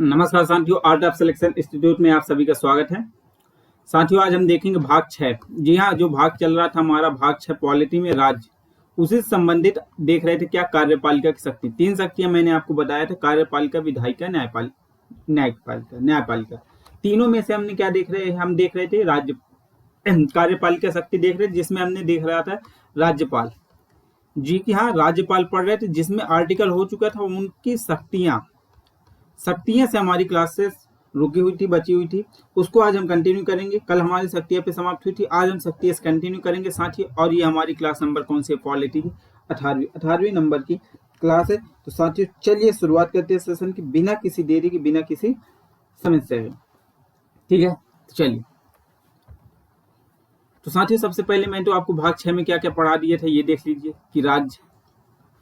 नमस्कार साथियों, art of selection institute में आप सभी का स्वागत है। साथियों, आज हम देखेंगे भाग 6। जी हाँ, जो भाग चल रहा था हमारा भाग 6 पॉलिटी में राज्य, उसी से संबंधित देख रहे थे क्या कार्यपालिका की शक्ति। 3 शक्तियां मैंने आपको बताया था, कार्यपालिका, विधायिका, न्यायपालिका। तीनों में से हमने क्या देख रहे हैं, हम देख रहे थे राज्य कार्यपालिका शक्ति देख रहे थे, जिसमें हमने देख रहा था राज्यपाल जी की, हाँ राज्यपाल पढ़ रहे थे, जिसमें आर्टिकल हो चुका था उनकी शक्तियां से हमारी क्लासेस रुकी हुई थी, बची हुई थी, उसको आज हम कंटिन्यू करेंगे। कल हमारी शक्तियां पे समाप्त हुई थी, आज हम शक्तियां कंटिन्यू करेंगे साथियों। और ये हमारी क्लास नंबर कौन सी है, पॉलिटी की 18वीं नंबर की क्लास है। तो साथियों चलिए शुरुआत करते हैं सेशन की, बिना किसी देरी के, बिना किसी समस्या के। ठीक है, तो चलिए। तो साथियों सबसे पहले मैं तो आपको भाग 6 में क्या क्या पढ़ा दिया था ये देख लीजिए कि राज्य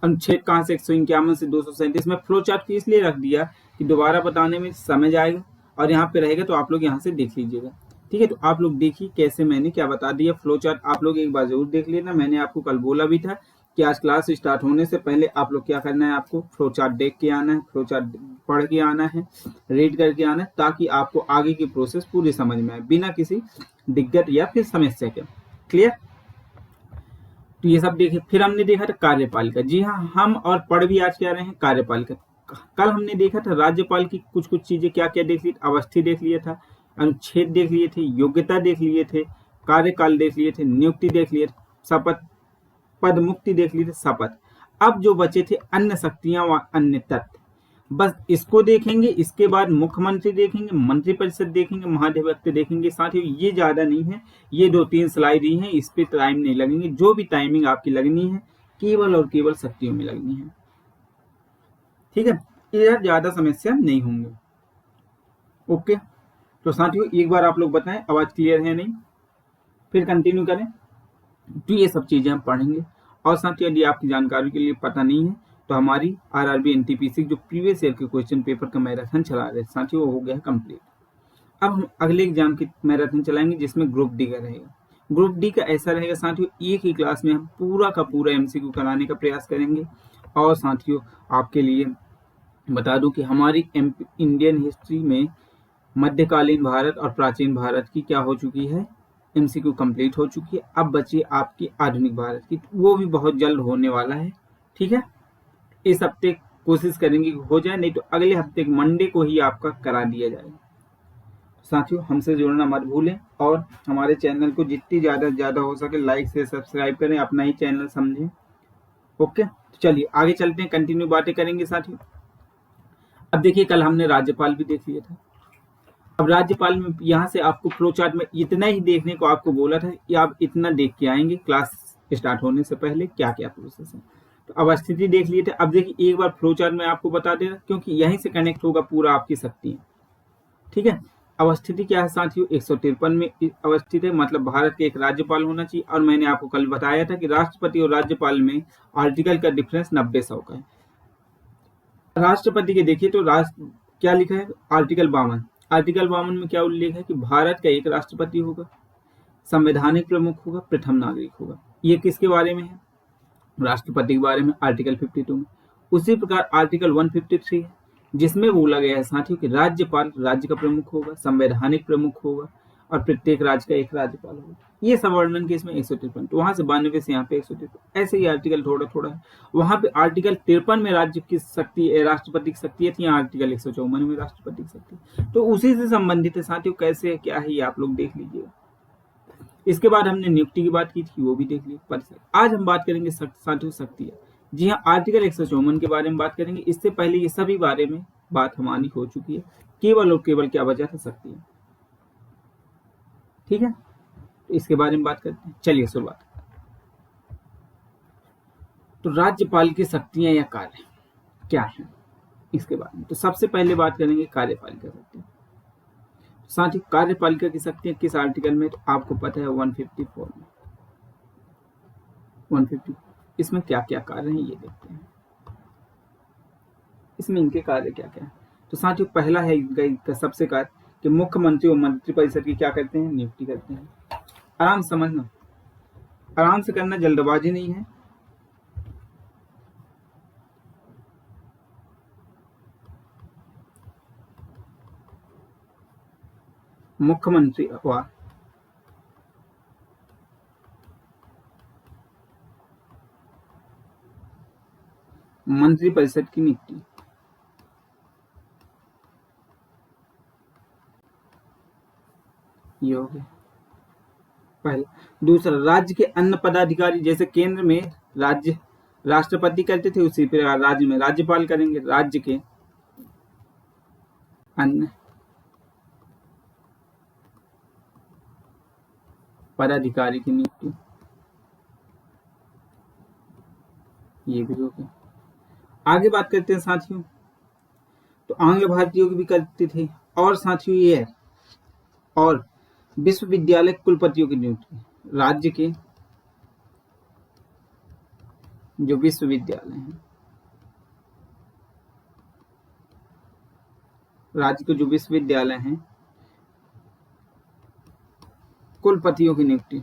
अनुच्छेद कहाँ से 151 से 237 में फ्लो चार्ट इसलिए रख दिया कि दोबारा बताने में समय जाएगा, और यहाँ पे रहेगा तो आप लोग यहाँ से देख लीजिएगा। ठीक है, तो आप लोग देखिए कैसे मैंने क्या बता दिया। फ्लो चार्ट आप लोग एक बार जरूर देख लेना। मैंने आपको कल बोला भी था कि आज क्लास स्टार्ट होने से पहले आप लोग क्या करना है, आपको फ्लो चार्ट देख के आना है, फ्लो चार्ट पढ़ के आना है, रीड करके आना है, ताकि आपको आगे की प्रोसेस पूरी समझ में आए बिना किसी दिक्कत या फिर समस्या के। क्लियर? तो ये सब देखे। फिर हमने देखा था कार्यपालिका। जी हाँ, हम और पढ़ भी आज क्या रहे हैं, कार्यपालिका। कल हमने देखा था राज्यपाल की कुछ चीजें क्या क्या देख ली, अवस्थी देख लिया था, अनुच्छेद देख लिए थे, योग्यता देख लिए थे, कार्यकाल देख लिए थे, नियुक्ति देख लिए थे, शपथ, पद मुक्ति देख लिए थे, शपथ। अब जो बचे थे अन्य शक्तियां व अन्य तत्व, बस इसको देखेंगे। इसके बाद मुख्यमंत्री देखेंगे, मंत्रिपरिषद देखेंगे, महाधिवक्ता देखेंगे। साथियों ये ज्यादा नहीं है, ये 2-3 स्लाइड ही है, इस पे टाइम नहीं लगेंगे। जो भी टाइमिंग आपकी लगनी है केवल और केवल शक्तियों में लगनी है। ठीक है, ये ज्यादा समस्या नहीं होंगे। ओके, तो साथियों एक बार आप लोग बताएं आवाज क्लियर है नहीं, फिर कंटिन्यू करें। तो ये सब चीजें हम पढ़ेंगे। और साथियों यदि आपकी जानकारी के लिए पता नहीं है तो हमारी आरआरबी एनटीपीसी जो प्रीवियस ईयर के क्वेश्चन पेपर का मैराथन चला रहे साथियों, वो हो गया कंप्लीट। अब हम अगले एग्जाम की मैराथन चलाएंगे जिसमें ग्रुप डी का रहेगा। ग्रुप डी का ऐसा रहेगा साथियों, एक ही क्लास में हम पूरा का पूरा एमसीक्यू कराने का प्रयास करेंगे। और साथियों आपके लिए बता दूं कि हमारी इंडियन हिस्ट्री में मध्यकालीन भारत और प्राचीन भारत की क्या हो चुकी है, एमसीक्यू कंप्लीट हो चुकी है। अब बची आपकी आधुनिक भारत की, वो भी बहुत जल्द होने वाला है। ठीक है, इस हफ्ते कोशिश करेंगे कि हो जाए, नहीं तो अगले हफ्ते मंडे को ही आपका करा दिया जाएगा। साथियों हमसे जुड़ना मत भूलें, और हमारे चैनल को जितनी ज्यादा से ज्यादा हो सके लाइक से सब्सक्राइब करें, अपना ही चैनल समझें। ओके, तो चलिए आगे चलते हैं, कंटिन्यू बातें करेंगे साथियों। अब देखिए कल हमने राज्यपाल भी देख लिया था। अब राज्यपाल में यहाँ से आपको फ्लो चार्ट में इतना ही देखने को आपको बोला था कि आप इतना देख के आएंगे क्लास स्टार्ट होने से पहले क्या क्या प्रोसेस है। तो अब स्थिति देख लिए थे। अब देखिए एक बार फ्लो चार्ट में आपको बता देना, क्योंकि यहीं से कनेक्ट होगा पूरा आपकी शक्ति। ठीक है, अवस्थिति क्या है साथियों, 153 में अवस्थित है, मतलब भारत के एक राज्यपाल होना चाहिए। और मैंने आपको कल बताया था कि राष्ट्रपति और राज्यपाल में आर्टिकल का डिफरेंस 90-100 का है। राष्ट्रपति के देखिए तो क्या लिखा है, आर्टिकल 52। आर्टिकल 52 में क्या उल्लेख है कि भारत का एक राष्ट्रपति होगा, संवैधानिक प्रमुख होगा, प्रथम नागरिक होगा। ये किसके बारे में है, राष्ट्रपति के बारे में, आर्टिकल 52 में। उसी प्रकार आर्टिकल 153 है, जिसमें बोला गया है साथियों कि राज्यपाल राज्य का प्रमुख होगा, संवैधानिक प्रमुख होगा, और प्रत्येक राज्य का एक राज्यपाल होगा। ये सब वर्णन के इसमें 153, तो वहां से 92 से यहाँ पे 153, ऐसे ही आर्टिकल थोड़ा थोड़ा है। वहां पे आर्टिकल 53 में राज्य की शक्ति, राष्ट्रपति की शक्ति थी, यहाँ आर्टिकल 154 में राष्ट्रपति की शक्ति। तो उसी से संबंधित है साथियों, कैसे क्या है ये आप लोग देख लीजिएगा। इसके बाद हमने नियुक्ति की बात की थी, वो भी देख ली परिषद। आज हम बात करेंगे साथियों शक्तियां। जी हाँ, आर्टिकल 154 के बारे में बात करेंगे। इससे पहले ये सभी बारे में बात हमारी हो चुकी है, केवल और केवल क्या बचा था, शक्तियां। ठीक है, तो इसके बारे में बात करते हैं। चलिए शुरुआत। तो राज्यपाल की शक्तियां या कार्य क्या है इसके बारे में, तो सबसे पहले बात करेंगे कार्यपालिका शक्तियां। साथ ही कार्यपालिका की शक्तियां किस आर्टिकल में, तो आपको पता है 154 में। 150 इसमें क्या क्या कार्य हैं ये देखते हैं, इसमें इनके कार्य क्या क्या है। तो साथियों पहला है इनका सबसे कार्य कि मुख्यमंत्री और मंत्रिपरिषद की क्या करते हैं, नियुक्ति करते हैं। आराम से समझना, आराम से करना, जल्दबाजी नहीं है। मुख्यमंत्री व मंत्रिपरिषद की नियुक्ति। ये हो गया पहला। दूसरा, राज्य के अन्य पदाधिकारी, जैसे केंद्र में राज्य राष्ट्रपति करते थे, उसी प्रकार राज्य में राज्यपाल करेंगे। राज्य के अन्य पदाधिकारी की नियुक्ति। ये भी हो गया। आगे बात करते हैं साथियों, तो आंग्ल भारतीयों की भी करते थे। और साथियों ये है, और विश्वविद्यालय कुलपतियों की नियुक्ति। राज्य के जो विश्वविद्यालय हैं, राज्य के जो विश्वविद्यालय हैं, कुलपतियों की नियुक्ति।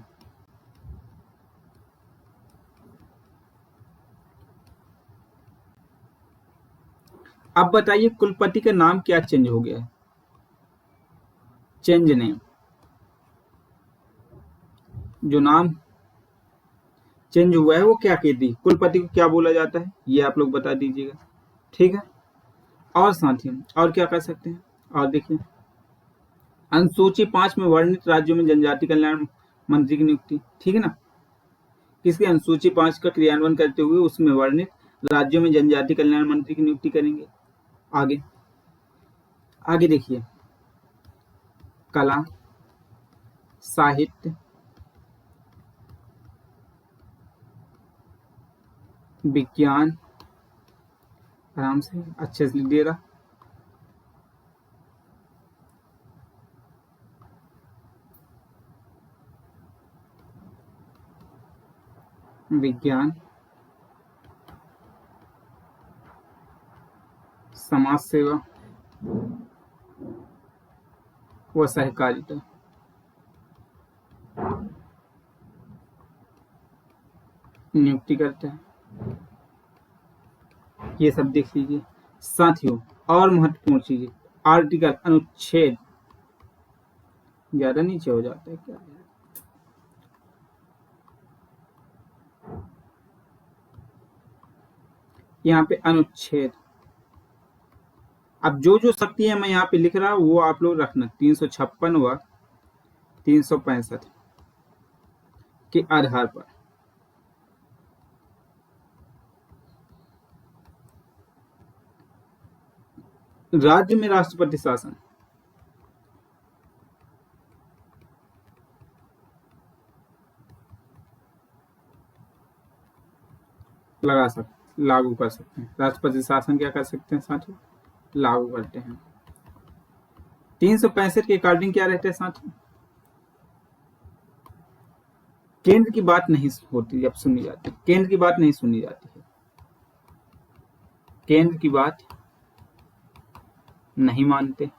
अब बताइए कुलपति का नाम क्या चेंज हो गया है? चेंज नेम, जो नाम चेंज हुआ है वो क्या कहती है, कुलपति को क्या बोला जाता है, ये आप लोग बता दीजिएगा। ठीक है। और साथियों और क्या कर सकते हैं, और देखिए, अनुसूची 5 में वर्णित राज्यों में जनजाति कल्याण मंत्री की नियुक्ति। ठीक है ना, किसके? अनुसूची 5 का क्रियान्वयन करते हुए उसमें वर्णित राज्यों में जनजाति कल्याण मंत्री की नियुक्ति करेंगे। आगे आगे देखिए, कला, साहित्य, विज्ञान, आराम से अच्छे से लिख दे रहा, विज्ञान, समाज सेवा व सहकारिता, नियुक्ति करते हैं। ये सब देख लीजिए साथियों। और महत्वपूर्ण चीज, आर्टिकल, अनुच्छेद, ज्यादा नीचे हो जाता है क्या? यहाँ पे अनुच्छेद, अब जो जो शक्ति है मैं यहाँ पे लिख रहा हूँ वो आप लोग रखना। 356 व 365 के आधार पर राज्य में राष्ट्रपति शासन लागू कर सकते हैं। राष्ट्रपति शासन क्या कर सकते हैं साथियों? लागू करते हैं। 365 के अकॉर्डिंग क्या रहते हैं साथियों? केंद्र की बात नहीं होती, अब सुनी जाती, केंद्र की बात नहीं सुनी जाती है, केंद्र की बात नहीं मानते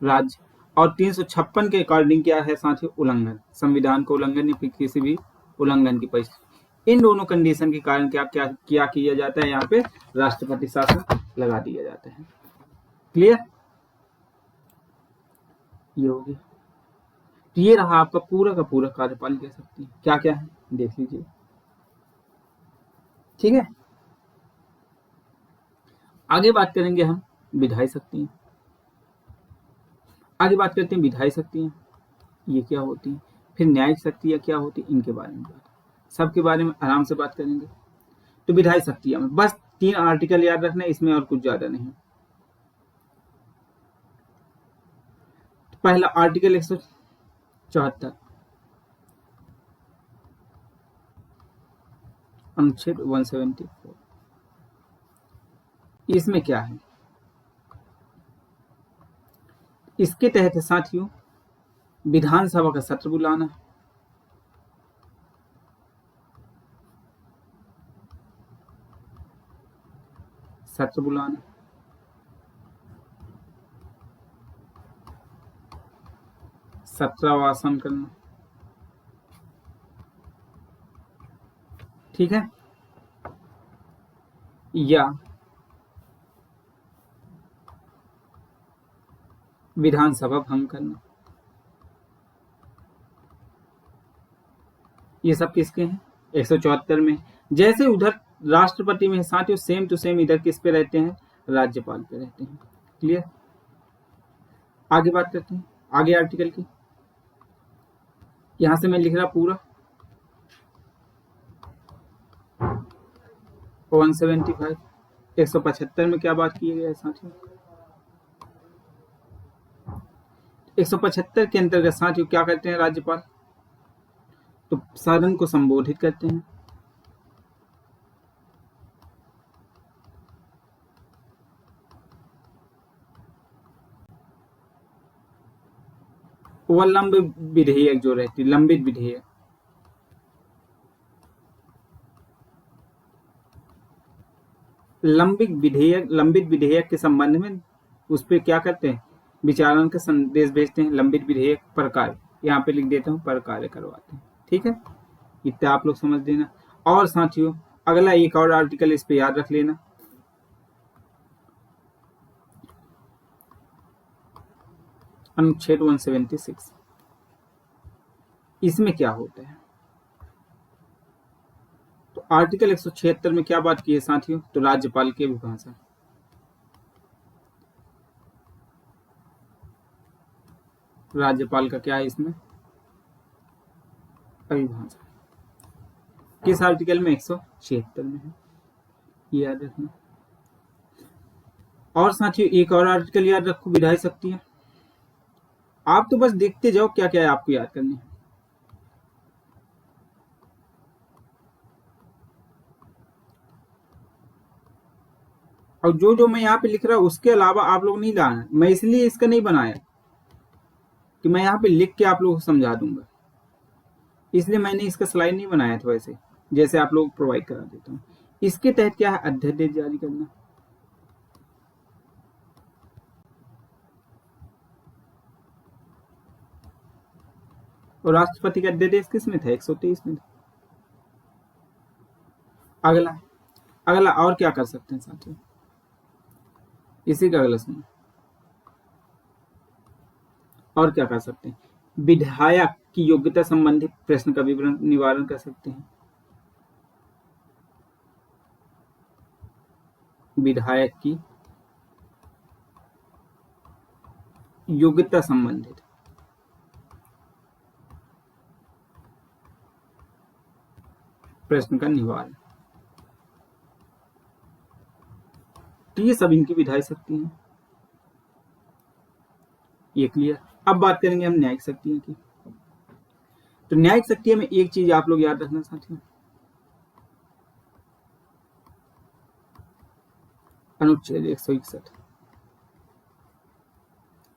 राज्य। और 356 के अकॉर्डिंग क्या है साथियों? उल्लंघन, संविधान को उल्लंघन या फिर किसी भी उल्लंघन की परिस्थिति। इन दोनों कंडीशन के कारण क्या क्या क्या किया जाता है? यहाँ पे राष्ट्रपति शासन लगा दिया जाता है। क्लियर? ये होगी। तो ये रहा आपका पूरा का पूरा कार्यपालन कह सकती है। क्या क्या है देख लीजिए। ठीक है, आगे बात करेंगे हम विधायी शक्तियां। आगे बात करते हैं विधायी शक्तियां, ये क्या होती हैं, फिर न्यायिक शक्तियां क्या होती है, इनके बारे में सबके बारे में आराम से बात करेंगे। तो विधायी शक्तियां में बस 3 आर्टिकल याद रखना, इसमें और कुछ ज्यादा नहीं। तो पहला आर्टिकल 174, अनुच्छेद 174, इसमें क्या है? इसके तहत साथियों विधानसभा का सत्र बुलाना, सत्र बुलाना, सत्रावासन करना। ठीक है, या विधानसभा भंग करना, ये सब किसके हैं? 174 में। जैसे उधर राष्ट्रपति में साथियों सेम टू सेम इधर किस पे रहते हैं? राज्यपाल पे रहते हैं। क्लियर? आगे बात करते हैं आगे आर्टिकल की। यहां से मैं लिख रहा पूरा 175। 175 में क्या बात की गई है साथियों? 175 के अंतर्गत साथियों क्या करते हैं राज्यपाल? तो सदन को संबोधित करते हैं। वह लंबित विधेयक जो रहती, लंबित विधेयक, लंबित विधेयक के संबंध में उस पर क्या करते हैं? विचारण का संदेश भेजते हैं। लंबित विधेयक पर कार्य, यहाँ पे लिख देता हूँ, पर कार्य करवाते हैं। ठीक है, इतना आप लोग समझ लेना। और साथियों अगला एक और आर्टिकल इस पे याद रख लेना, अनुच्छेद 176। इसमें क्या होता है? तो आर्टिकल 176 में क्या बात की है साथियों? तो राज्यपाल के अभिभाषण, राज्यपाल का क्या है इसमें? अभिभाषण। किस आर्टिकल में? 176 में है, याद रखना। और साथियों एक और आर्टिकल याद रखो, विधायी शक्तियां। आप तो बस देखते जाओ क्या क्या है आपको याद करनी है। और जो जो मैं यहाँ पे लिख रहा हूँ उसके अलावा आप लोग नहीं लाना। मैं इसलिए इसका नहीं बनाया कि मैं यहाँ पे लिख के आप लोगों को समझा दूंगा, इसलिए मैंने इसका स्लाइड नहीं बनाया था वैसे, जैसे आप लोग प्रोवाइड करा देता हूँ। इसके तहत क्या है? अध्यादेश जारी करना। और राष्ट्रपति का अध्यादेश किस में था? 123 में था। अगला और क्या कर सकते हैं साथियों? इसी का अगला सुनो, और क्या कर सकते हैं? विधायक की योग्यता संबंधी प्रश्न का विवरण निवारण कर सकते हैं। विधायक की योग्यता संबंधित प्रश्न का निवारण, तो ये सब इनकी विधायी शक्ति है। ये क्लियर? अब बात करेंगे हम न्यायिक शक्तियों की। तो न्यायिक शक्तियों में एक चीज आप लोग याद रखना साथियों, अनुच्छेद 161।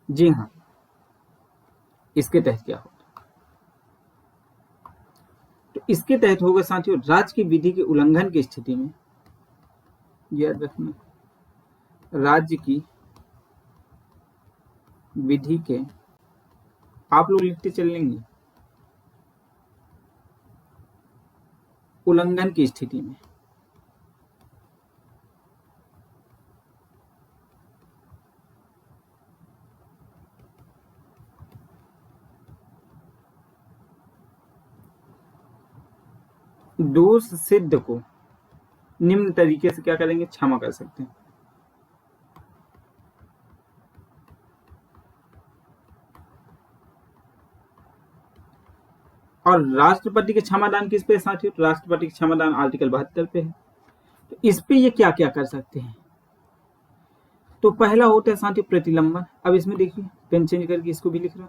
जी हाँ, इसके तहत क्या होगा? तो इसके तहत होगा साथियों, राज्य की विधि के उल्लंघन की स्थिति में, याद रखना, राज्य की विधि के, आप लोग लिखते चलेंगे, उल्लंघन की स्थिति में दोष सिद्ध को निम्न तरीके से क्या करेंगे? क्षमा कर सकते हैं। और राष्ट्रपति के क्षमादान किस पे साथियों? तो राष्ट्रपति के क्षमादान आर्टिकल 72 पे है। तो इस पे ये क्या क्या कर सकते हैं? तो पहला होता है साथियों प्रतिलंबन। अब इसमें देखिए पेन चेंज करके इसको भी लिख रहा,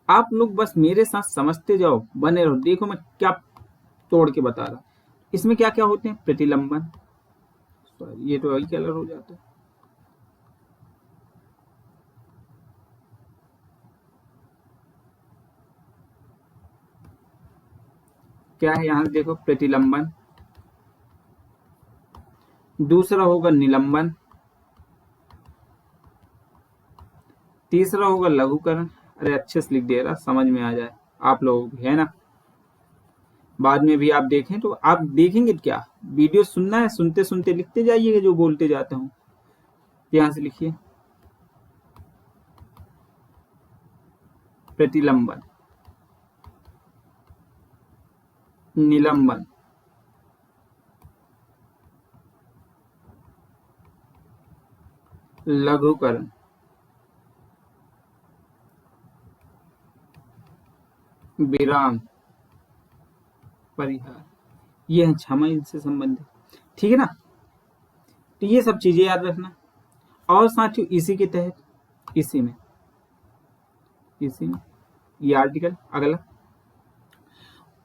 आप लोग बस मेरे साथ समझते जाओ, बने रहो, देखो मैं क्या तोड़ के बता रहा। इसमें क्या क्या होते हैं? प्रतिलंबन, ये तो वही कलर हो जाता है, क्या है यहां देखो, प्रतिलंबन। दूसरा होगा निलंबन, तीसरा होगा लघुकरण। अरे अच्छे से लिख दे रहा, समझ में आ जाए आप लोगों को, है ना? बाद में भी आप देखें तो आप देखेंगे क्या, वीडियो सुनना है, सुनते सुनते लिखते जाइएगा जो बोलते जाता हूं। ध्यान से लिखिए, प्रतिलंबन, निलंबन, लघुकरण, विराम, परिहार, ये है क्षमा इनसे संबंधित। ठीक है ना। तो ये सब चीजें याद रखना। और साथियों इसी के तहत इसी में ये आर्टिकल अगला,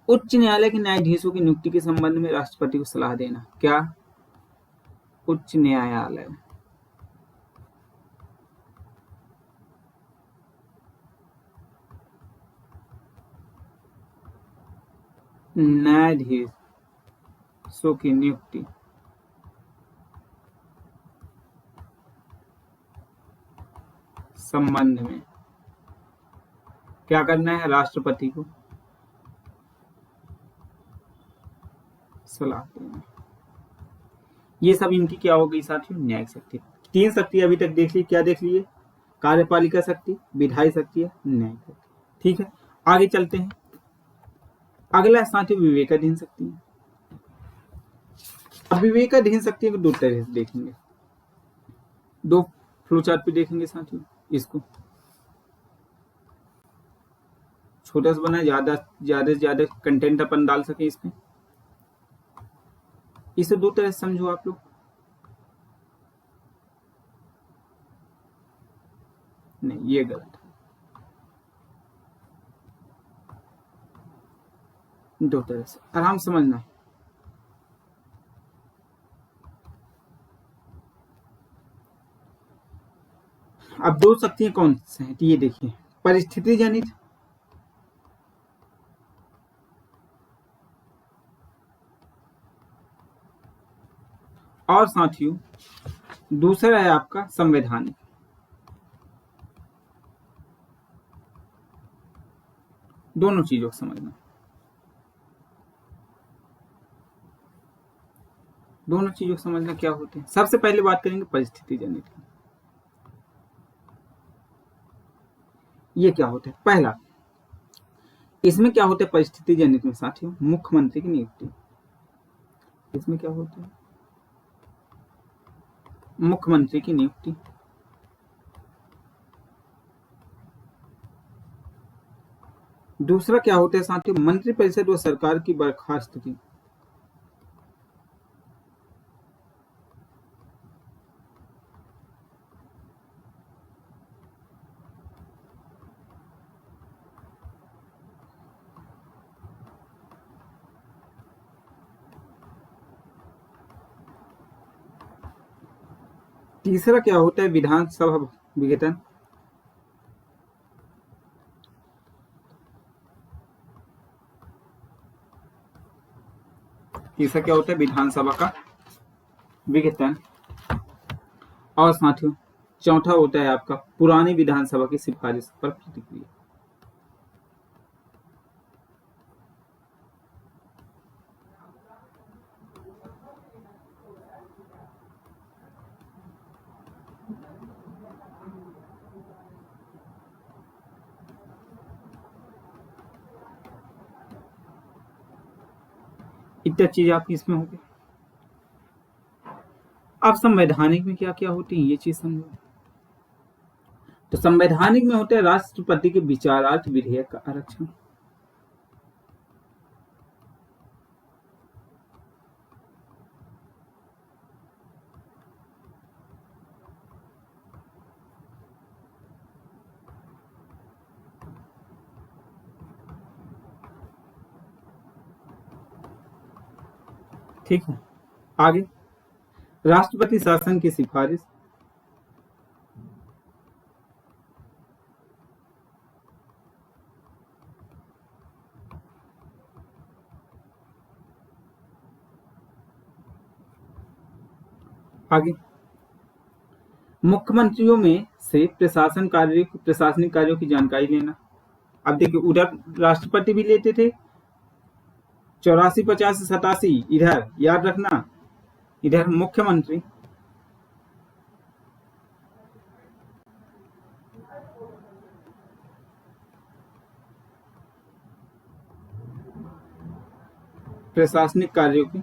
उच्च न्यायालय के न्यायाधीशों की नियुक्ति के संबंध में राष्ट्रपति को सलाह देना। क्या? उच्च न्यायालय न्यायाधीशों की नियुक्ति संबंध में क्या करना है? राष्ट्रपति को सलाह देना। ये सब इनकी क्या हो गई साथियों? न्यायिक शक्ति। 3 शक्ति अभी तक देख ली। क्या देख लिए? कार्यपालिका शक्ति, विधायी शक्ति है, न्यायिक शक्ति। ठीक है, आगे चलते हैं। अगला साथियों विवेकाधीन शक्ति है। अब विवेकाधीन शक्ति को 2 तरह से देखेंगे, 2 फ्लोचार्ट पे देखेंगे साथियों। इसको छोटा सा बना, ज्यादा से ज्यादा कंटेंट अपन डाल सके इसमें। इसे 2 तरह से समझो आप लोग। नहीं, ये गलत है। 2 तरह से आराम समझना। अब 2 शक्तियां कौन से हैं? ये देखिए, परिस्थिति जनित और साथियों दूसरा है आपका संवैधानिक। दोनों चीजों को समझना। दोनों चीजों को समझना क्या होते हैं। सबसे पहले बात करेंगे परिस्थिति जनित की। ये क्या होता है? पहला, इसमें क्या होता है परिस्थिति जनित में साथियों? मुख्यमंत्री की नियुक्ति। इसमें क्या होता है? मुख्यमंत्री की नियुक्ति। दूसरा क्या होता है साथियों? मंत्रिपरिषद व सरकार की बर्खास्तगी। तीसरा क्या होता है? विधानसभा विघटन। तीसरा क्या होता है? विधानसभा का विघटन। और साथियों चौथा होता है आपका पुरानी विधानसभा की सिफारिश पर प्रतिक्रिया। इतनी चीज आपकी इसमें होगी। अब संवैधानिक में क्या क्या होती है ये चीज समझो। तो संवैधानिक में होता है राष्ट्रपति के विचारार्थ विधेयक का आरक्षण। ठीक है, आगे राष्ट्रपति शासन की सिफारिश। आगे मुख्यमंत्रियों में से प्रशासनिक कार्यों की जानकारी लेना। अब देखिए उधर राष्ट्रपति भी लेते थे 84, 50, 87, इधर याद रखना इधर मुख्यमंत्री। प्रशासनिक कार्यों की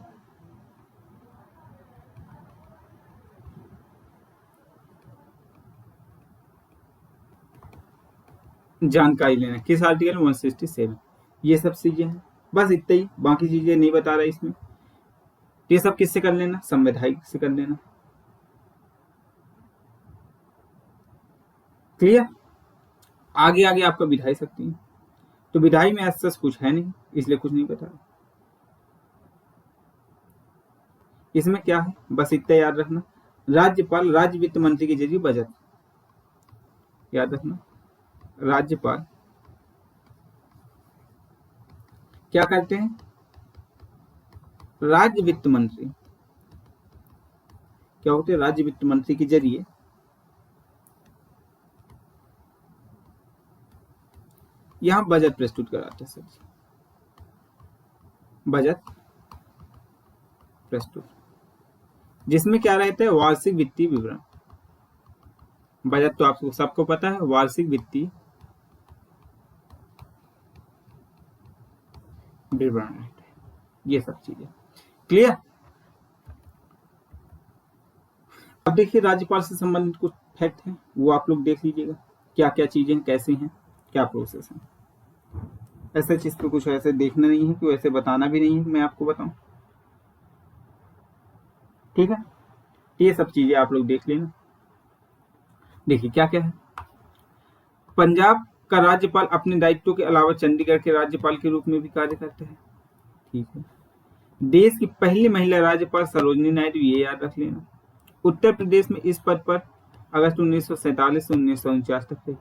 जानकारी लेना, किस आर्टिकल 167, ये सब चीजें हैं। बस इतना ही, बाकी चीजें नहीं बता रहा इसमें। ये सब किससे कर लेना, संवैधानिक से कर लेना। क्लियर। आगे आगे आपका विधायी शक्ति है, तो विधायी में ऐसा कुछ है नहीं, इसलिए कुछ नहीं बता रहा। इसमें क्या है, बस इतना याद रखना, राज्यपाल राज्य वित्त मंत्री के जरिए बजट, याद रखना, राज्यपाल क्या करते हैं, राज्य वित्त मंत्री क्या होते हैं, राज्य वित्त मंत्री के जरिए यहां बजट प्रस्तुत कराते हैं। सर बजट प्रस्तुत, जिसमें क्या रहता है, वार्षिक वित्तीय विवरण। बजट तो आपको सबको पता है, वार्षिक वित्तीय विवरण रहता है, ये सब चीजें। क्लियर। अब देखिए राज्यपाल से संबंधित कुछ फैक्ट हैं, वो आप लोग देख लीजिएगा, क्या क्या चीजें कैसे हैं, क्या प्रोसेस है। ऐसे चीज पे कुछ ऐसे देखना नहीं है, कि ऐसे बताना भी नहीं है, मैं आपको बताऊं। ठीक है, ये सब चीजें आप लोग देख लेना। देखिए क्या क्या है, पंजाब का राज्यपाल अपने दायित्वों के अलावा चंडीगढ़ के राज्यपाल के रूप में भी कार्य करते हैं। ठीक है, देश की पहली महिला राज्यपाल सरोजिनी नायडू, ये याद रख लेना। उत्तर प्रदेश में इस पद पर अगस्त 1947 से 1949 तक थे।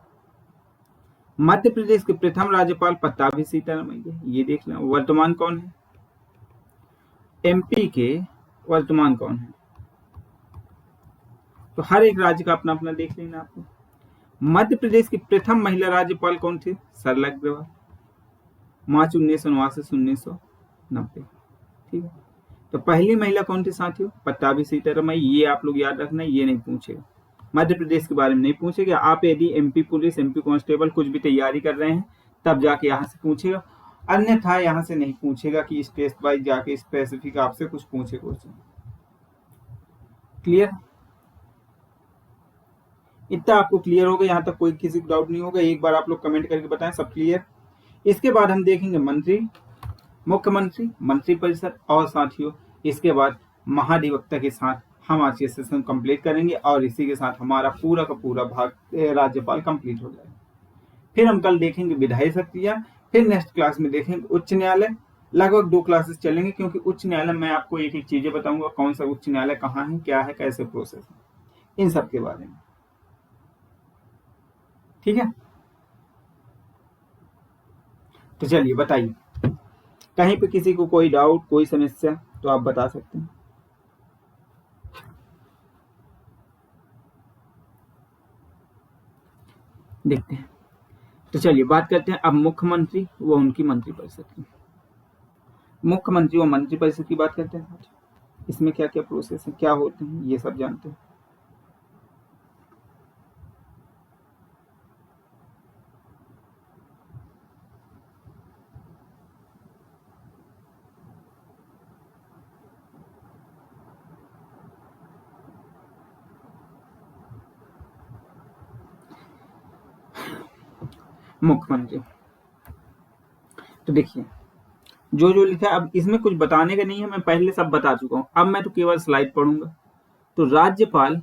मध्य प्रदेश के प्रथम राज्यपाल पट्टाभी सीतारमैया, ये देख लेना। वर्तमान कौन है, एमपी के वर्तमान कौन है, तो हर एक राज्य का अपना अपना देख लेना आपको। मध्य प्रदेश की प्रथम महिला राज्यपाल कौन थी, सरला अग्रवाल, मार्च 1989 से 1990। ठीक है, तो पहली महिला कौन थी साथियों, पट्टाभी सीतारमैया, ये आप लोग याद रखना, ये नहीं पूछेगा, मध्य प्रदेश के बारे में नहीं पूछेगा। आप यदि एमपी पुलिस, एमपी कांस्टेबल कुछ भी तैयारी कर रहे हैं, तब जाके यहाँ से पूछेगा, अन्यथा यहाँ से नहीं पूछेगा कि स्टेट वाइज जाके स्पेसिफिक आपसे कुछ पूछे क्वेश्चन। क्लियर, इतना आपको क्लियर होगा, यहाँ तक कोई किसी को डाउट नहीं होगा। एक बार आप लोग कमेंट करके बताएं सब क्लियर। इसके बाद हम देखेंगे मंत्री, मुख्यमंत्री, मंत्रिपरिषद और साथियों इसके बाद महाधिवक्ता के साथ हम आज के सेशन कंप्लीट करेंगे, और इसी के साथ हमारा पूरा का पूरा भाग राज्यपाल कंप्लीट हो जाएगा। फिर हम कल देखेंगे विधायी शक्तियां, फिर नेक्स्ट क्लास में देखेंगे उच्च न्यायालय। लगभग 2 क्लासेस चलेंगे, क्योंकि उच्च न्यायालय में आपको एक एक चीजें बताऊंगा, कौन सा उच्च न्यायालय कहाँ है, क्या है, कैसे प्रोसेस है, इन सब के बारे में। ठीक है, तो चलिए बताइए, कहीं पे किसी को कोई डाउट, कोई समस्या तो आप बता सकते हैं। देखते हैं, तो चलिए बात करते हैं अब मुख्यमंत्री व उनकी मंत्रिपरिषद की। मुख्यमंत्री व मंत्रिपरिषद की बात करते हैं, इसमें क्या क्या प्रोसेस है, क्या होते हैं, ये सब जानते हैं। मुख्यमंत्री, तो देखिए जो जो लिखा है, अब इसमें कुछ बताने का नहीं है, मैं पहले सब बता चुका हूं, अब मैं तो केवल स्लाइड पढ़ूंगा। तो राज्यपाल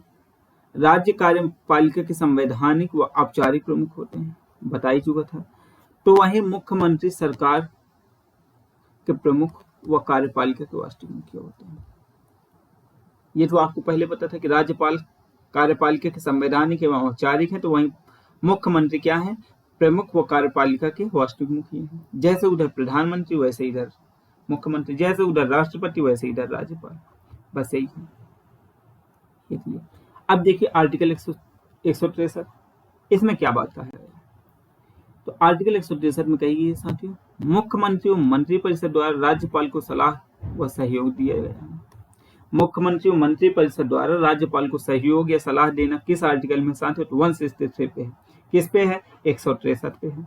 राज्य कार्यपालिका के संवैधानिक व औपचारिक प्रमुख होते हैं, बता ही चुका था। तो वहीं मुख्यमंत्री सरकार के प्रमुख व कार्यपालिका के वास्तविक मुखिया होते हैं। ये तो आपको पहले पता था कि राज्यपाल कार्यपालिका के संवैधानिक एवं औपचारिक है, तो वहीं मुख्यमंत्री क्या है, प्रमुख व कार्यपालिका के वास्तविक मुखिया हैं। जैसे उधर प्रधानमंत्री वैसे इधर मुख्यमंत्री, जैसे उधर राष्ट्रपति वैसे इधर राज्यपाल, बस यही है। अब देखिए आर्टिकल 163, इसमें क्या बात कहा है, तो आर्टिकल 163 में कही गई है साथियों, मुख्यमंत्री और मंत्रिपरिषद द्वारा राज्यपाल को सलाह व सहयोग दिया गया है। मुख्यमंत्री और मंत्रिपरिषद द्वारा राज्यपाल को सहयोग या सलाह देना किस आर्टिकल में साथियों, तो 163 पे है। किस पे है, 163 पे है।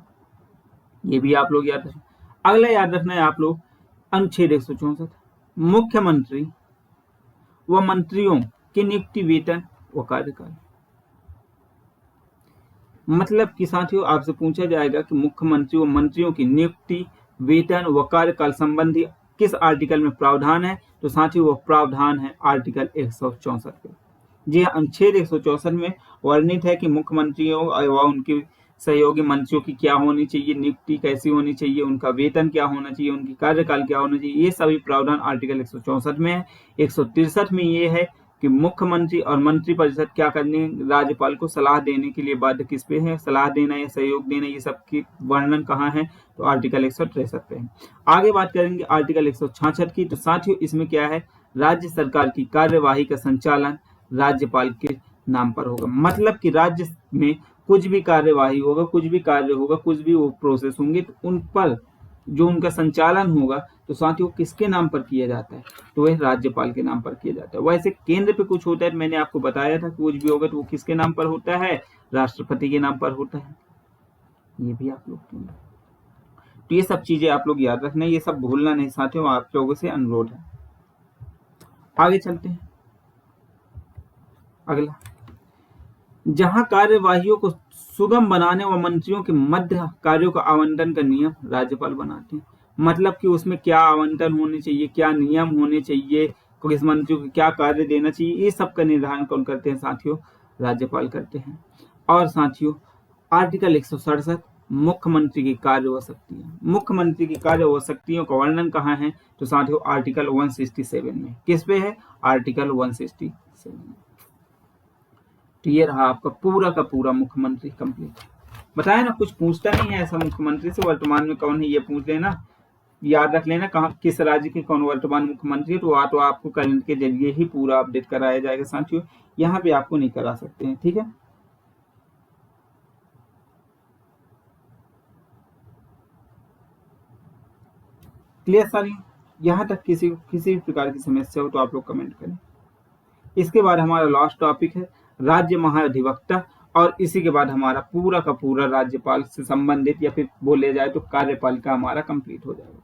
ये भी आप लोग याद रखें। अगला याद रखना है आप लोग, अनुच्छेद 164 मुख्यमंत्री व मंत्रियों की नियुक्ति, वेतन व कार्यकाल। मतलब कि साथियों आपसे पूछा जाएगा कि मुख्यमंत्री व मंत्रियों की नियुक्ति, वेतन व कार्यकाल संबंधी किस आर्टिकल में प्रावधान है, तो साथियों वो प्रावधान है आर्टिकल 164 पे। जी हाँ, अनुच्छेद 164 में वर्णित है कि मुख्यमंत्रियों व उनके सहयोगी मंत्रियों की क्या होनी चाहिए, नियुक्ति कैसी होनी चाहिए, उनका वेतन क्या होना चाहिए, उनकी कार्यकाल क्या होना चाहिए, ये सभी प्रावधान आर्टिकल 164 में है। 163 में ये है कि मुख्यमंत्री और मंत्रिपरिषद क्या करने, राज्यपाल को सलाह देने के लिए बाध्य किस पे है, सलाह देना या सहयोग देना, ये सब की वर्णन कहाँ है, तो आर्टिकल 163 पे है। आगे बात करेंगे आर्टिकल 166 की। तो साथियों इसमें क्या है, राज्य सरकार की कार्यवाही का संचालन राज्यपाल के नाम पर होगा। मतलब कि राज्य में कुछ भी कार्यवाही होगा, कुछ भी कार्य होगा, कुछ भी वो प्रोसेस होंगे, तो उन पर जो उनका संचालन होगा तो साथियों किसके नाम पर किया जाता है, तो वह राज्यपाल के नाम पर किया जाता है। वैसे केंद्र पे कुछ होता है, मैंने आपको बताया था कि कुछ भी होगा तो वो किसके नाम पर होता है, राष्ट्रपति के नाम पर होता है। ये भी आप लोग तो ये सब चीजें आप लोग याद रखना, ये सब भूलना नहीं साथियों, आप लोगों से अनुरोध है। आगे चलते हैं। अगला, जहां कार्यवाहियों को सुगम बनाने व मंत्रियों के मध्य कार्यों का आवंटन का नियम राज्यपाल बनाते हैं। मतलब कि उसमें क्या आवंटन होने चाहिए, क्या नियम होने चाहिए, किस मंत्री को क्या कार्य देना चाहिए, ये सब का निर्धारण कौन करते हैं साथियों, राज्यपाल करते हैं। और साथियों आर्टिकल 167 मुख्यमंत्री की कार्य व शक्तियां। मुख्यमंत्री की कार्य व शक्तियों का वर्णन कहाँ है, तो साथियों आर्टिकल 167 में। किस पे है, आर्टिकल 167 में। तो ये रहा आपका पूरा का पूरा मुख्यमंत्री कंप्लीट। बताया ना, कुछ पूछता नहीं है ऐसा मुख्यमंत्री से वर्तमान में कौन है, ये पूछ लेना, याद रख लेना कहाँ किस राज्य के कौन वर्तमान मुख्यमंत्री है, तो आपको करंट के जरिए ही पूरा अपडेट कराया जाएगा साथियों, यहाँ पे आपको नहीं करा सकते हैं। ठीक है, क्लियर सारी। यहाँ तक किसी भी प्रकार की समस्या हो तो आप लोग कमेंट करें। इसके बाद हमारा लास्ट टॉपिक है राज्य महाधिवक्ता, और इसी के बाद हमारा पूरा का पूरा राज्यपाल से संबंधित या फिर बोले जाए तो कार्यपालिका हमारा कंप्लीट हो जाएगा।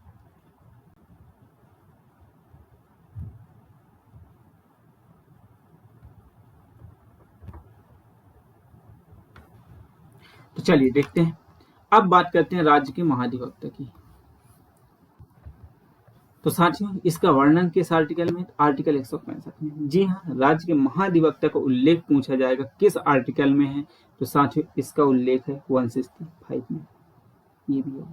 तो चलिए देखते हैं, अब बात करते हैं राज्य के महाधिवक्ता की। तो साथियों इसका वर्णन किस आर्टिकल में, आर्टिकल 165 में। जी हाँ, राज्य के महाधिवक्ता का उल्लेख पूछा जाएगा किस आर्टिकल में है, तो साथियों इसका उल्लेख है 165 में। ये भी है।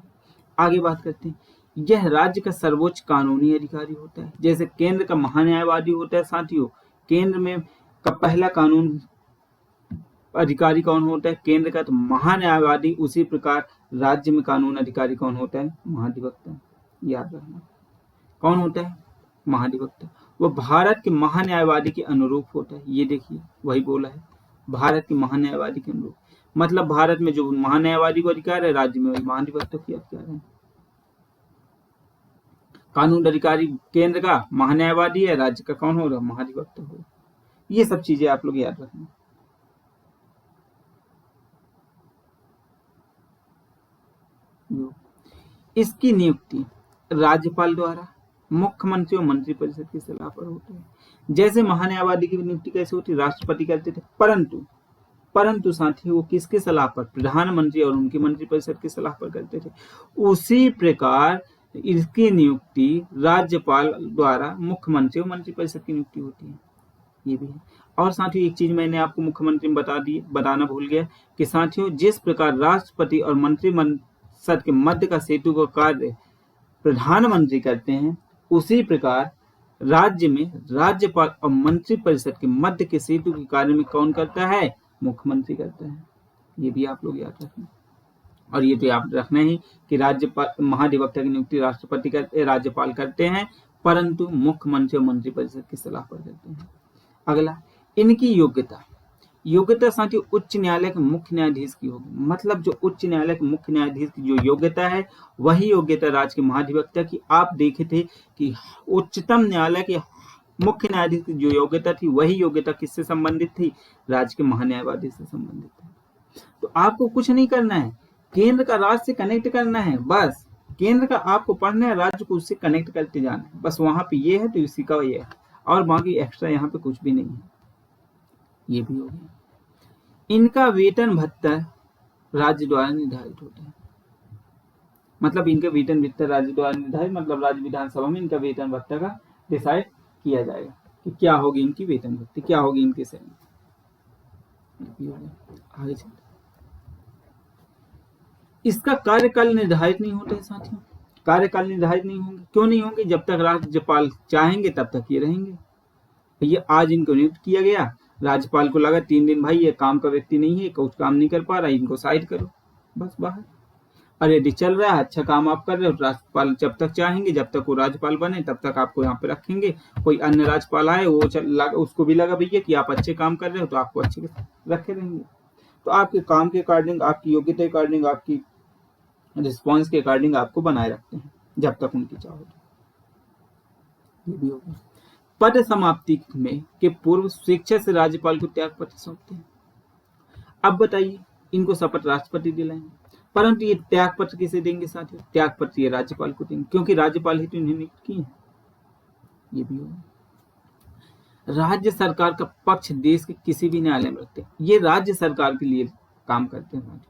आगे बात करते हैं, यह राज्य का सर्वोच्च कानूनी अधिकारी होता है। जैसे केंद्र का महान्यायवादी होता है साथियों, केंद्र में का पहला कानून अधिकारी कौन होता है, केंद्र का, तो महान्यायवादी। उसी प्रकार राज्य में कानून अधिकारी कौन होता है, महाधिवक्ता। याद रखना कौन होता है, महाधिवक्ता। वो भारत के महान्यायवादी के अनुरूप होता है। ये देखिए वही बोला है, भारत के महान्यायवादी के अनुरूप। मतलब भारत में जो महान्यायवादी को अधिकार है, राज्य में वही महाधिवक्ता को अधिकार है। कानून अधिकारी केंद्र का महान्यायवादी है, राज्य का कौन होगा, महाधिवक्ता होगा। ये सब चीजें आप लोग याद रखना। इसकी नियुक्ति राज्यपाल द्वारा मुख्यमंत्री और मंत्रिपरिषद की सलाह पर होती है। जैसे महान्यायवादी की नियुक्ति कैसे होती, राष्ट्रपति करते थे, परंतु साथियों वो किसके सलाह पर, प्रधानमंत्री और उनकी मंत्रिपरिषद की सलाह पर करते थे। उसी प्रकार इसकी नियुक्ति राज्यपाल द्वारा मुख्यमंत्री और मंत्रिपरिषद की नियुक्ति होती है। ये भी है। और साथियों एक चीज मैंने आपको मुख्यमंत्री में बताना भूल गया कि साथियों जिस प्रकार राष्ट्रपति और मंत्रिपरिषद के मध्य का सेतु का कार्य प्रधानमंत्री करते हैं, उसी प्रकार राज्य में राज्यपाल और मंत्रिपरिषद के मध्य के सेतु के कार्य में कौन करता है, मुख्यमंत्री करता है। ये भी आप लोग याद रखना। और ये तो याद रखना ही कि राज्यपाल महाधिवक्ता की नियुक्ति राष्ट्रपति करते, राज्यपाल करते हैं, परंतु मुख्यमंत्री और मंत्रिपरिषद की सलाह पर करते हैं। अगला, इनकी योग्यता साथियों उच्च न्यायालय के मुख्य न्यायाधीश की होगी। मतलब जो उच्च न्यायालय के मुख्य न्यायाधीश की जो योग्यता है, वही योग्यता राज्य के महाधिवक्ता की। आप देखे थे कि उच्चतम न्यायालय के मुख्य न्यायाधीश की जो योग्यता थी, वही योग्यता किससे संबंधित थी, राज्य के महान्यायवादी से संबंधित थी। तो आपको कुछ नहीं करना है, केंद्र का राज्य से कनेक्ट करना है, बस केंद्र का आपको पढ़ना है, राज्य को उससे कनेक्ट करते जाना है, बस वहां पे ये है तो इसी का ये है, और बाकी एक्स्ट्रा यहाँ पे कुछ भी नहीं है। ये भी हो गया। इनका वेतन भत्ता राज्य द्वारा निर्धारित होता है, मतलब इनका वेतन भत्ता राज्य द्वारा निर्धारित, मतलब राज्य विधानसभा में इनका वेतन भत्ता का डिसाइड किया जाएगा कि क्या होगी इनकी वेतन भत्ता, क्या होगी इनकी सैलरी। आगे चलते, इसका कार्यकाल निर्धारित नहीं होता है साथियों, कार्यकाल निर्धारित नहीं होंगे। क्यों नहीं होंगे? जब तक राज्यपाल चाहेंगे तब तक ये रहेंगे। ये आज इनको नियुक्त किया गया, राज्यपाल को लगा 3 दिन भाई ये काम का व्यक्ति नहीं है, कुछ काम नहीं कर पा रहा, इनको साइड करो, बस बाहर। और यदि चल रहा है, अच्छा काम आप कर रहे हो, राज्यपाल जब तक चाहेंगे, जब तक वो राज्यपाल बने तब तक आपको यहाँ पे रखेंगे। कोई अन्य राज्यपाल आए, वो उसको भी लगा भैया कि आप अच्छे काम कर रहे हो तो आपको अच्छे रखे रहेंगे। तो आपके काम के अकॉर्डिंग, आपकी योग्यता के अकॉर्डिंग, आपकी रिस्पॉन्स के अकॉर्डिंग आपको बनाए रखते हैं जब तक उनकी चाहो। ये भी होगा। पद समाप्ति में के पूर्व स्वेच्छा से राज्यपाल को त्याग पत्र सौंपते हैं। अब बताइए, इनको शपथ राष्ट्रपति दिलाएंगे, परंतु ये त्याग पत्र किसे देंगे साथियों? त्याग पत्र ये राज्यपाल को देंगे, क्योंकि राज्यपाल ही तो इन्हें नियुक्त किए हैं। ये भी होगा। राज्य सरकार का पक्ष देश के किसी भी न्यायालय में रखते हैं, ये राज्य सरकार के लिए काम करते हैं।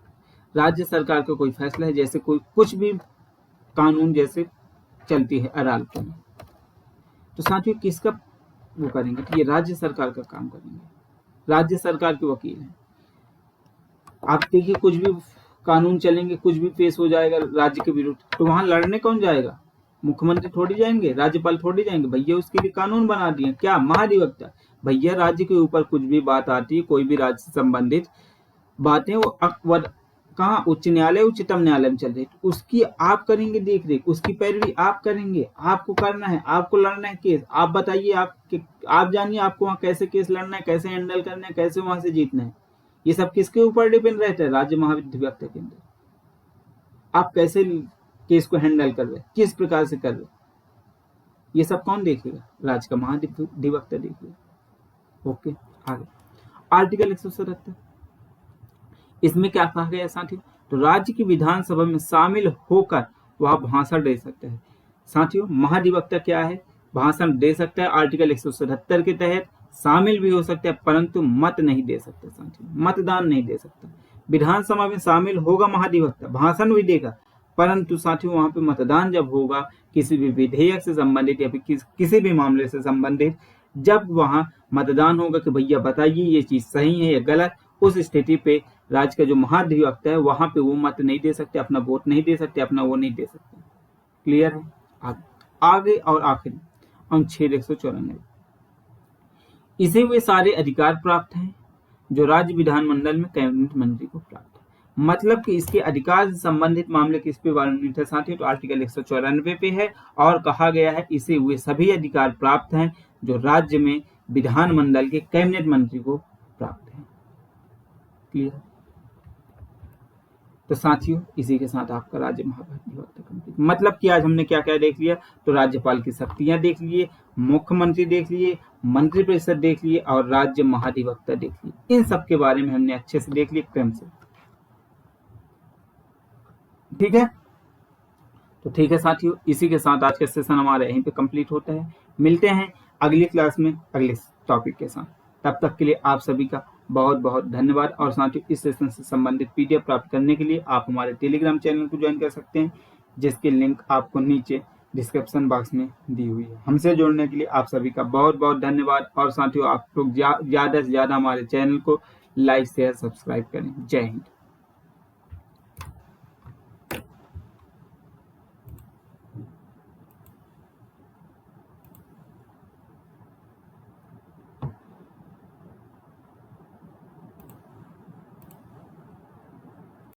राज्य सरकार का कोई फैसला है, जैसे कोई कुछ भी कानून जैसे चलती है अदालतों में, तो साथियों किसका वो करेंगे? तो ये राज्य सरकार का काम करेंगे, राज्य सरकार के वकील हैं। आप देखिए, कुछ भी कानून चलेंगे, कुछ भी पेश हो जाएगा राज्य के विरुद्ध, तो वहां लड़ने कौन जाएगा? मुख्यमंत्री थोड़ी जाएंगे, राज्यपाल थोड़ी जाएंगे, भैया उसके लिए कानून बना दिए। क्या? महाधिवक्ता। भैया राज्य के ऊपर कुछ भी बात आती है, कोई भी राज्य से संबंधित बातें, वो कहाँ? उच्च न्यायालय, उच्चतम न्यायालय में चल रही, तो उसकी आप करेंगे देख रेख, उसकी पैरवी आप करेंगे, आपको करना है, आपको लड़ना है केस। आप बताइए, आप जानिए आपको वहां कैसे केस लड़ना है, कैसे हैंडल करना है, कैसे वहां से जीतना है। ये सब किसके ऊपर डिपेंड रहता है? राज्य महाधिवक्ता के अंदर। आप कैसे केस को हैंडल कर रहे, किस प्रकार से कर रहे, ये सब कौन देखेगा? राज्य का महाधिवक्ता देखेगा। ओके, आगे आर्टिकल 177, इसमें क्या कहा गया साथियों? तो राज्य की विधानसभा में शामिल होकर वह भाषण दे सकता है। साथियों, महाधिवक्ता क्या है? भाषण दे सकता है। आर्टिकल 177 के तहत शामिल भी हो सकता है, परंतु मत नहीं दे सकता साथियों, मतदान नहीं दे सकता। विधानसभा में शामिल होगा महाधिवक्ता, भाषण भी देगा, परंतु साथियों वहां पे मतदान जब होगा किसी भी विधेयक से संबंधित या फिर किसी भी मामले से संबंधित, जब वहां मतदान होगा कि भैया बताइए ये चीज सही है या गलत, उस स्थिति पे राज्य का जो महाधिवक्ता है वहां पे वो मत नहीं दे सकते, अपना वोट नहीं दे सकते, अपना वो नहीं दे सकते। क्लियर है? आगे और आखिरी अनुच्छेद 194, इसे वे सारे अधिकार प्राप्त हैं जो राज्य विधानमंडल में कैबिनेट मंत्री को प्राप्त है। मतलब कि इसके अधिकार से संबंधित मामले किस पे वर्णित है साथियों? तो आर्टिकल 194 पे है, और कहा गया है इसे वे सभी अधिकार प्राप्त हैं जो राज्य में विधानमंडल के कैबिनेट मंत्री को प्राप्त है। क्लियर? तो साथियों इसी के साथ आपका राज्य महाधिवक्ता कंप्लीट। मतलब कि आज हमने क्या क्या देख लिया? तो राज्यपाल की शक्तियां देख लिए, मुख्यमंत्री देख लिए, मंत्रिपरिषद देख लिए, और राज्य महाधिवक्ता देख लिए। इन सब के बारे में हमने अच्छे से देख लिया क्रम से। ठीक है, तो ठीक है साथियों, इसी के साथ आज का सेशन हमारा यहीं पे कंप्लीट होता है। मिलते हैं अगली क्लास में अगले टॉपिक के साथ। तब तक के लिए आप सभी का बहुत बहुत धन्यवाद। और साथियों इस सेशन से संबंधित पीडीएफ प्राप्त करने के लिए आप हमारे टेलीग्राम चैनल को ज्वाइन कर सकते हैं, जिसकी लिंक आपको नीचे डिस्क्रिप्शन बॉक्स में दी हुई है। हमसे जुड़ने के लिए आप सभी का बहुत बहुत धन्यवाद। और साथियों आप लोग ज्यादा से ज्यादा हमारे चैनल को लाइक शेयर सब्सक्राइब करें। जय हिंद।